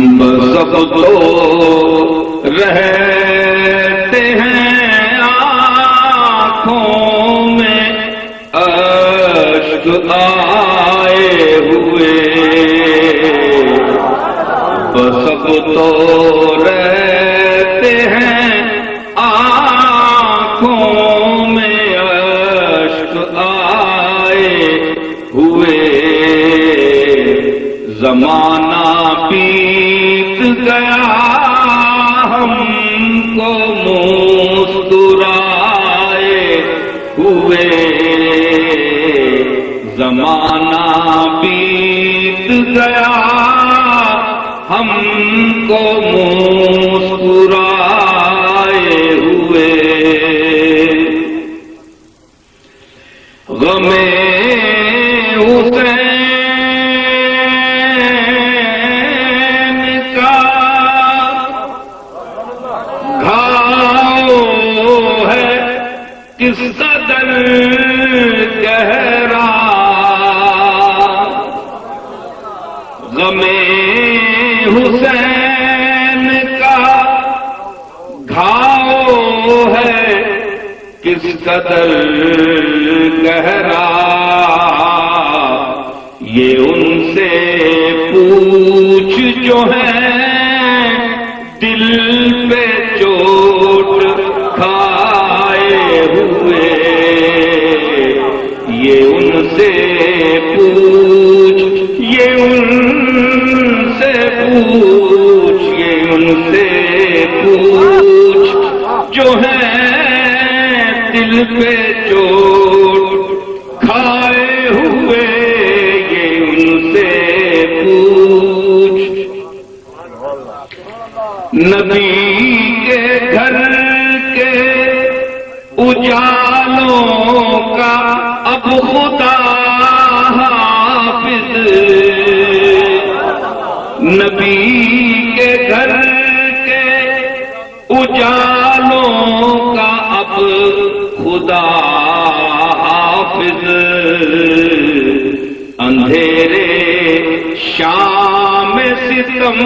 بس اب تو رہتے ہیں آنکھوں میں اشک آئے ہوئے، بس اب تو رہتے ہیں آنکھوں میں اشک آئے ہوئے، زمانہ بیت گیا ہم کو مسکرائے ہوئے، زمانہ بیت گیا ہم کو مسکرائے ہوئے، غم حسین کا گھاؤ ہے کس قدر گہرا، غم حسین کا گھاؤ ہے کس قدر گہرا، یہ ان سے پوچھ جو ہے دل پہ چوٹ کھائے ہوئے، یہ ان سے پوچھ، یہ ان سے پوچھ، یہ ان سے پوچھ جو ہے دل پہ چوٹ کھائے ہوئے، یہ ان سے پوچھ، نبی کے گھر کے اجالوں کا اب خدا حافظ، نبی کے گھر کے اجالوں کا اب خدا حافظ، اندھیرے شام ستم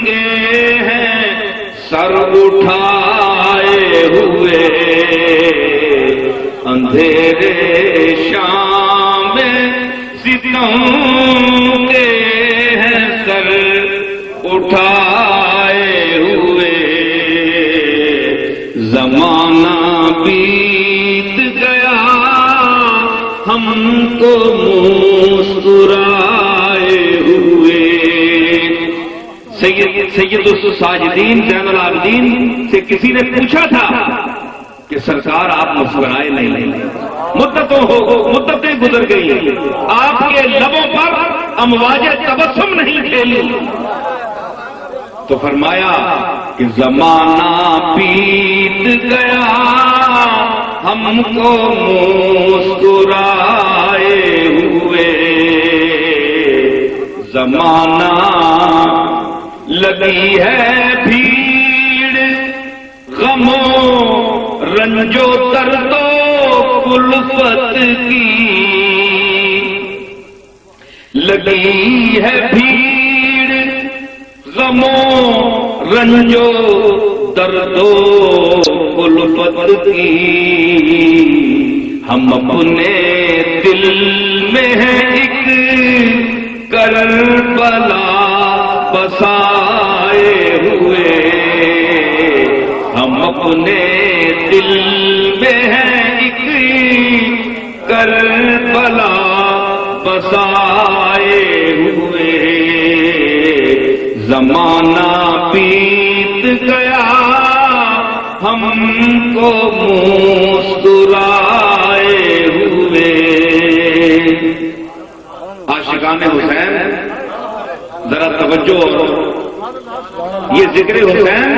کے ہیں سر اٹھائے ہوئے، اندھیرے شام ستم کے ہیں سر اٹھائے ہوئے، زمانہ بیت گیا ہم کو مسکرائے ہوئے۔ سید الساجدین زین العابدین سے کسی نے پوچھا تھا کہ سرکار آپ مسکرائے نہیں، مدتیں گزر گئی، آپ کے لبوں پر امواج تبسم نہیں کھیلی، تو فرمایا کہ زمانہ بیت گیا ہم کو مسکرائے ہوئے، زمانہ لگی ہے بھیڑ غموں رنجو دردو کلفت کی، لگی ہے بھیڑ غموں رنجو دردو کلفت کی، ہم اپنے دل میں ہے ایک کربلا بسائے ہوئے، ہم اپنے دل میں ہے ایک کربلا بسائے ہوئے، زمانہ بیت گیا ہم کو مسکرائے ہوئے۔ عاشقان حسین ذرا توجہ، یہ ذکر حسین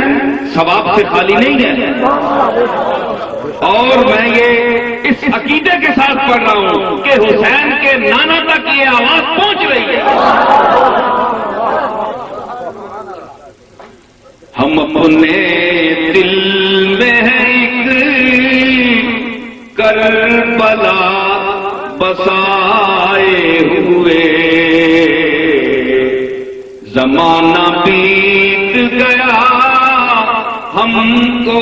ثواب سے خالی نہیں ہے، اور میں یہ اس عقیدے کے ساتھ پڑھ رہا ہوں کہ حسین کے نانا تک یہ آواز پہنچ رہی ہے۔ ہم اپنے دل میں ہے ایک کربلا بسائے ہوئے، زمانہ بیت گیا ہم کو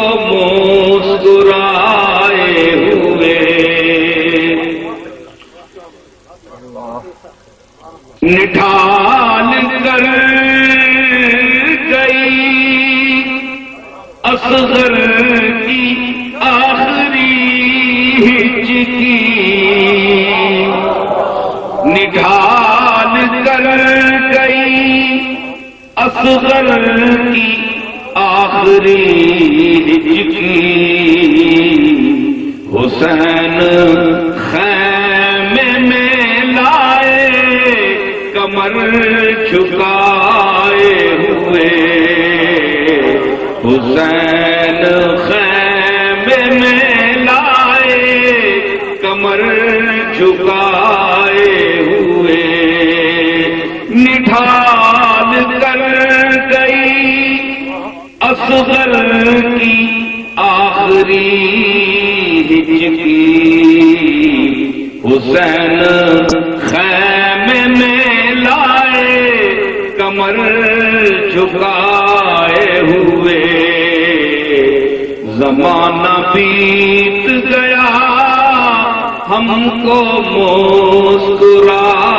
مسکرائے ہوئے، نڈھال کر گئی اصغر کی آخری ہچکی، نڈھال کر گئی اصغر کی آخری ہچکی، حسین خیمے میں لائے کمر جھکائے ہوئے، حسین خیمے میں لائے کمر جھکائے ہوئے، نڈھال کر گئی اصغر کی آخری ہچکی، حسین خیمے میں لائے کمر جھکائے ہوئے، زمانہ بیت گیا ہم کو مسکرائے،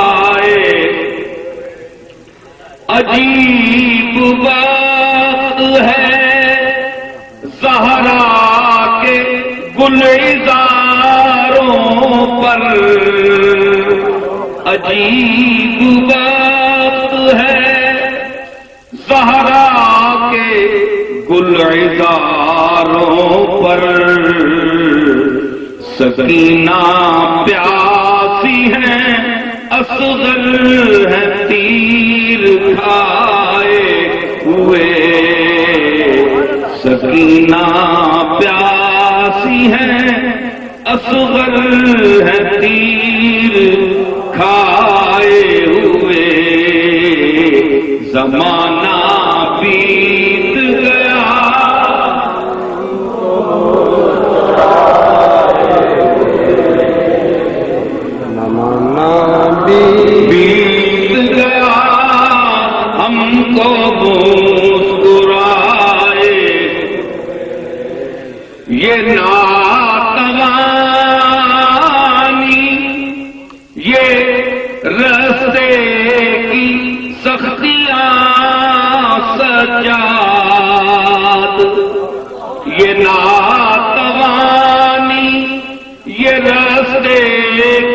عجیب بات ہے زہرا کے گلزاروں پر، عجیب بات ہے زہرا کے گلزاروں پر، سکینہ پیاسی ہے اصغر ہے تیر کھائے ہوئے، سکینہ پیاسی ہے اصغر ہے تیر کھائے ہوئے، زمانہ بیت گیا بیت گیا ہم کو مسکرائے، یہ ناتوانی یہ رستے کی سختیاں سجاد، یہ ناتوانی یہ رستے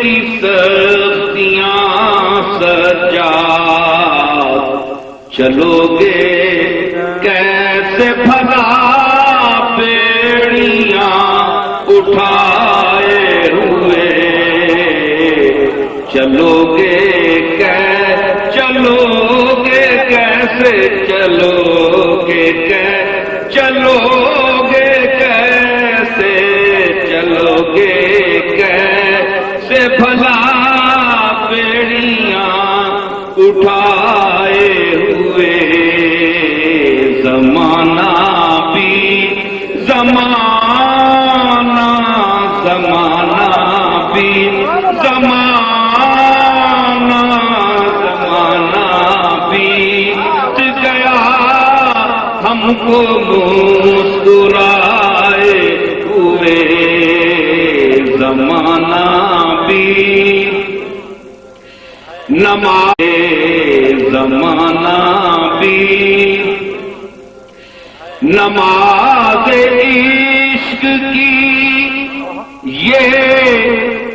کی سختیاں سجاد، چلو گے کیسے بھلا بیڑیاں اٹھائے ہوئے، چلو گے کیسے چلو گے کیسے چلو گے کیسے بھلا بیڑیاں اٹھائے ہوئے، زمانہ بیت گیا ہم کو مسکرائے ہوئے، زمانہ بیت نماز زمانہ بیت نماز عشق کی یہ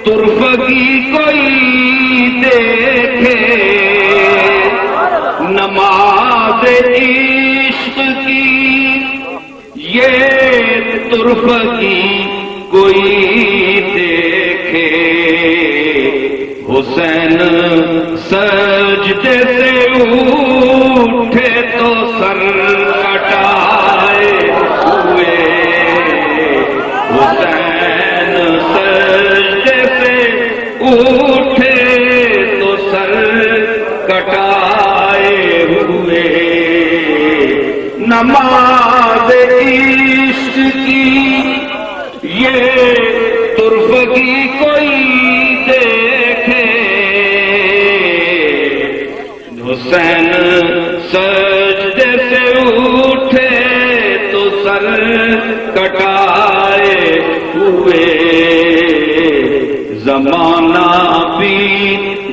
ترفگی کوئی دیکھے، نماز عشق کی یہ ترفگی کوئی دیکھے، حسین سجدے سے اٹھے تو سر کٹائے ہوئے، حسین سجدے سے اٹھے تو سر کٹائے ہوئے، نماز عشق کی یہ ترفگی کوئی دیکھے، حسین کٹائے ہوئے زمانہ بھی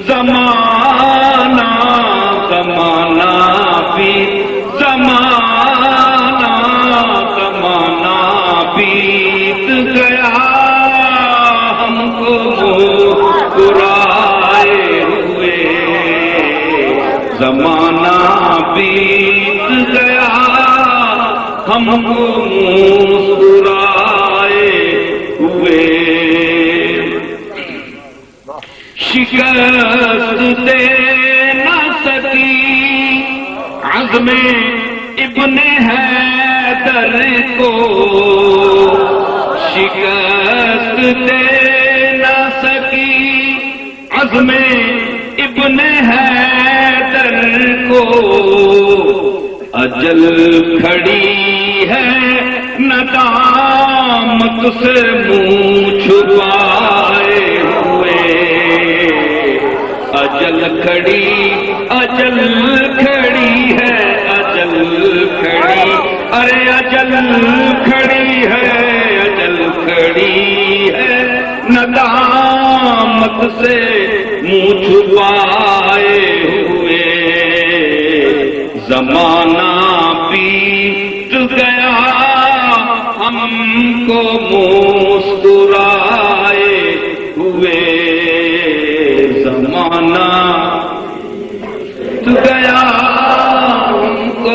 زمانہ زمانہ بھی زمانہ زمانہ بیت گیا ہم کو مسکرائے ہوئے زمانہ بیت گیا ہم کو مسکرائے ہوئے شکست دے نہ سکی عزم ابن حیدر کو شکست دے نہ سکی عزم ابن حیدر کو اجل کھڑی ہے ندامت سے منہ چھپائے ہوئے اجل کھڑی ہے اجل کھڑی ارے اجل کھڑی ہے ندامت سے منہ چھپائے ہوئے زمانہ بیت گیا ہم کو مسکرائے ہوئے زمانہ بیت گیا ہم کو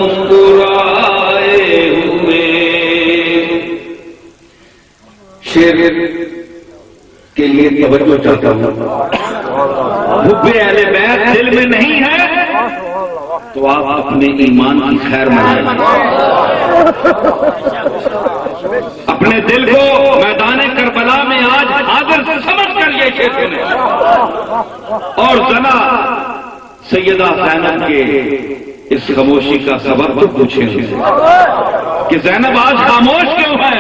مسکرائے ہوئے شعر کے لیے توجہ چاہتا ہوں حب اہل بیت دل میں نہیں ہے تو آپ اپنے ایمان کی خیر منائیں اپنے دل کو میدان کربلا میں آج حاضر سے سمجھ کر یہ شعر سنیں اور ذرا سیدہ زینب کے اس خاموشی کا سبب تو پوچھیں کہ زینب آج خاموش کیوں ہے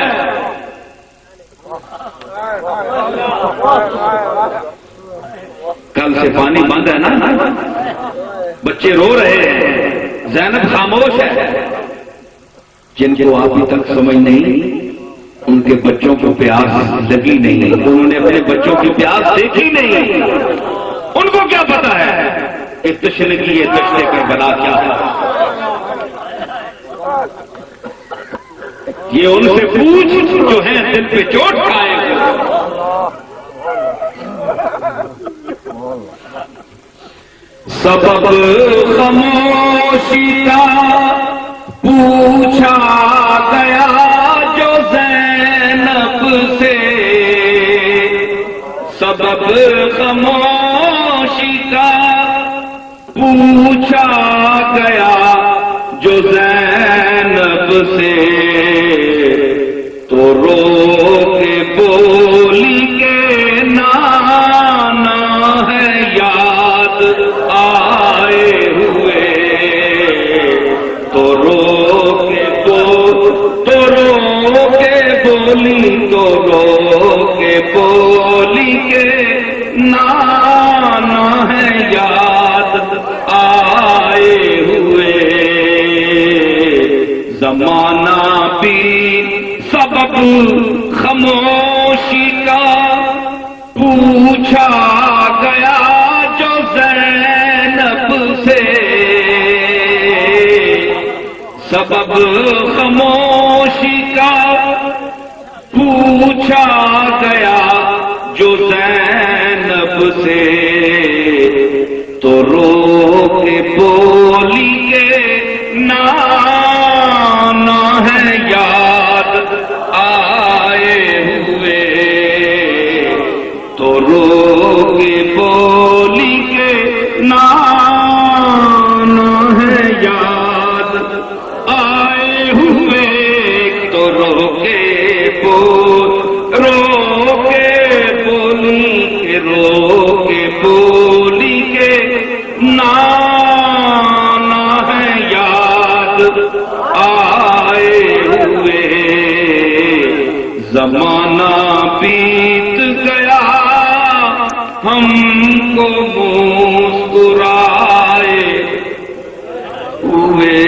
کل سے پانی بند ہے نا بچے رو رہے ہیں زینب خاموش ہے جن کو ابھی تک سمجھ نہیں ان کے بچوں کو پیاس لگی نہیں انہوں نے اپنے بچوں کی پیاس دیکھی نہیں ان کو کیا پتا ہے اس تشنے کی یہ دشت کربلا کیا ہے یہ ان سے پوچھ جو ہے دل پہ چوٹ کھائے سبب خاموشی کا پوچھا گیا جو زینب سے سبب خاموشی کا پوچھا گیا جو زینب سے تو رو کے بولی کے نانا ہے یاد آئے ہوئے تو رو کے بولی کے نانا ہے یاد آئے ہوئے زمانہ بھی سبب خاموشی کا پوچھا گیا جو زینب سے سبب خاموشی کا پوچھا گیا جو زینب سے تو رو کے بولی کے نانا ہے یاد آئے ہوئے تو رو کے بولی کے نانا ہے یاد آئے ہوئے تو رو کے بولی کے نانا ہے یاد آئے ہوئے زمانہ بیت گیا ہم کو مسکرائے ہوئے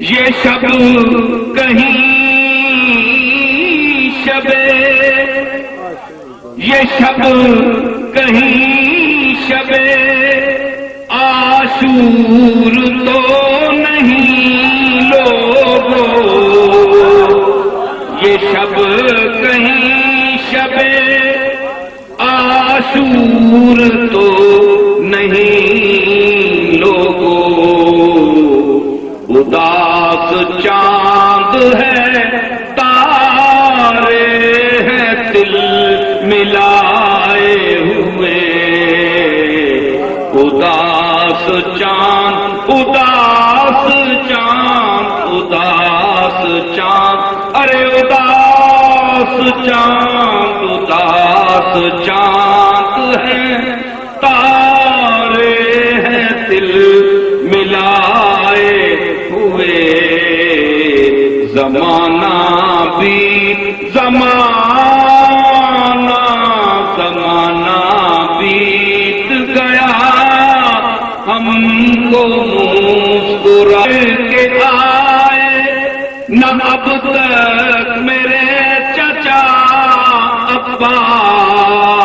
یہ شب شب کہیں شبے، یہ شب کہیں شبے عاشور تو نہیں لوگو، یہ شب کہیں شبے عاشور تو نہیں لوگو، اداس چاند ہے تارے ہیں دل ملائے ہوئے، اداس چاند اداس چاند اداس چاند، ارے اداس چاند اداس چاند ہے تارے ہیں دل ملائے ہوئے، زمانہ بھی زمانہ بیت گیا، ہم کو مسکرا کے آئے نہ اب تک میرے چچا عباس،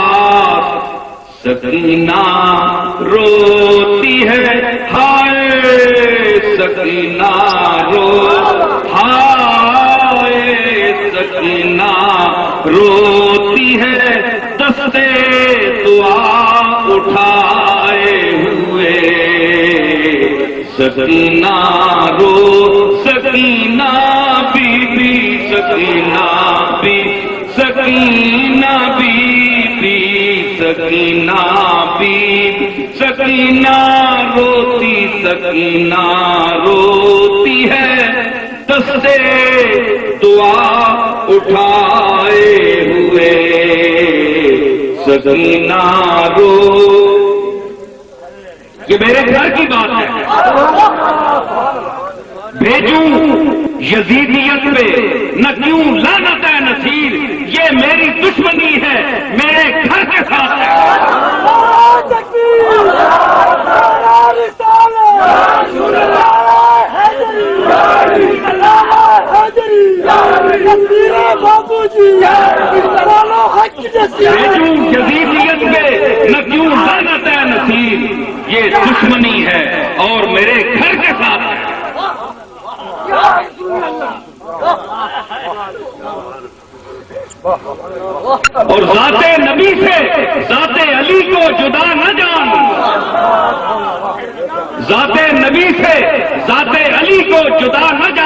سکینہ روتی ہے ہائے سکینہ رو ہائے سکینہ روتی ہے دستے دعا اٹھائے ہوئے، سکینہ رو سکینہ بی بی سکینہ بی سکینہ بی بی سکینہ بی سکینہ روتی سکینہ روتی ہے دستے دعا اٹھائے ہوئے، سکینہ رو، یہ میرے گھر کی بات ہے، بھیجوں یزیدیت پہ نہ کیوں لعنت ہے نصیر، یہ میری دشمنی ہے میرے گھر کے ساتھ ہے۔ بھیجوں یزیدیت پہ نہ کیوں لعنت ہے نصیر، یہ دشمنی ہے اور میرے گھر کے ساتھ ہے۔ اور ذات نبی سے ذات علی کو جدا نہ جان، ذات نبی سے ذات علی کو جدا نہ جان۔